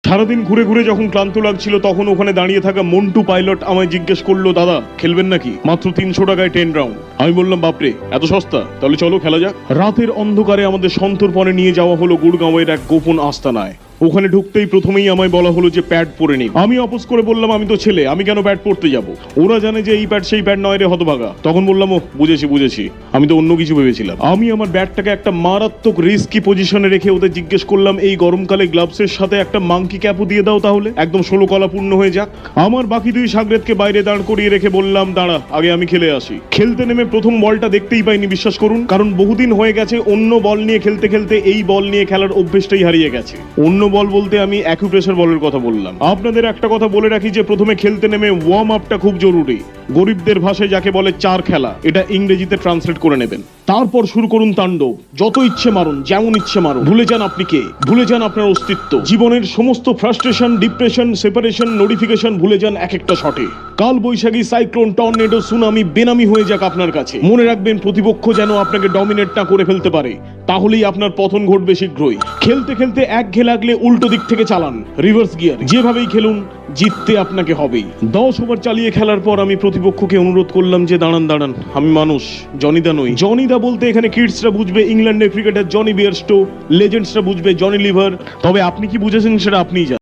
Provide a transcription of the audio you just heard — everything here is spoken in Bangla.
সারাদিন ঘুরে ঘুরে যখন ক্লান্ত লাগছিল তখন ওখানে দাঁড়িয়ে থাকা মন্টু পাইলট আমায় জিজ্ঞেস করলো, দাদা খেলবেন নাকি? মাত্র 300 টাকায় 10 রাউন্ড। আমি বললাম, বাপরে এত সস্তা, তাহলে চলো খেলা যাক। রাতের অন্ধকারে আমাদের সন্তর্পণে নিয়ে যাওয়া হলো গুড়গাঁওয়ের এক গোপন আস্তানায়। ওখানে ঢুকতেই প্রথমেই আমায় বলা হলো যে প্যাড পরে নি। আমি অপোজ করে বললাম, আমি তো ছেলে, আমি কেন প্যাড পরতে যাব? ওরা জানে যে এই প্যাড সেই প্যাড নয় রে হতভাগা। তখন বললাম, ও বুঝেছি, আমি তো অন্য কিছু ভেবেছিলাম। আমি আমার ব্যাটটাকে একটা মারাত্মক রিস্কি পজিশনে রেখে ওদের জিজ্ঞেস করলাম, এই গরমকালে গ্লাভসের সাথে একটা মাংকি ক্যাপও দিয়ে দাও তাহলে, একদম 16 কলা পূর্ণ হয়ে যাক। আমার বাকি দুই সাগরেদকে বাইরে দাঁড় করিয়ে রেখে বললাম, দাঁড়া আগে আমি খেলে আসি। খেলতে নেমে প্রথম বলটা দেখতেই পাইনি, বিশ্বাস করুন, কারণ বহুদিন হয়ে গেছে অন্য বল নিয়ে খেলতে খেলতে এই বল নিয়ে খেলার অভ্যেসটাই হারিয়ে গেছে। অন্য বল বলতে আমি অ্যাকুপ্রেশার বলের কথা বললাম। আপনাদের একটা কথা বলে রাখি যে প্রথমে খেলতে নেমে ওয়ার্ম আপটা খুব জরুরি। গরিবদের ভাষায় যাকে বলে চার খেলা, এটা ইংরেজিতে ট্রান্সলেট করে নেবেন। তারপর শুরু করুন তাণ্ডব। যত ইচ্ছে মারুন, যেমন ইচ্ছে মারুন। ভুলে যান আপনি কে, ভুলে যান আপনার অস্তিত্ব। জীবনের সমস্ত ফ্রাস্ট্রেশন, ডিপ্রেশন, সেপারেশন, নোটিফিকেশন ভুলে যান এক একটা শটে। কাল বৈশাখী, সাইক্লোন, টর্নেডো, সুনামি বেনামি হয়ে যাক আপনার কাছে। মনে রাখবেন প্রতিপক্ষ যেন আপনাকে ডমিনেট না করে ফেলতে পারে, তাহলেই আপনার পতন ঘটবে শীঘ্রই। খেলতে খেলতে এক ঘে লাগলে উল্টো দিক থেকে চালান, রিভার্স গিয়ার। যেভাবেই খেলুন, জিততে আপনাকে হবেই। 10 ওভার চালিয়ে খেলার পর আমি প্রতিপক্ষকে অনুরোধ করলাম যে দাঁড়ান, আমি মানুষ, জনিদা নই। জনিদা বলতে এখানে কিডসরা বুঝবে ইংল্যান্ডের ক্রিকেটার জনি বিয়ারস্টো, লেজেন্ডসরা বুঝবে জনি লিভার। তবে আপনি কি বুঝেছেন সেটা আপনিই জানেন।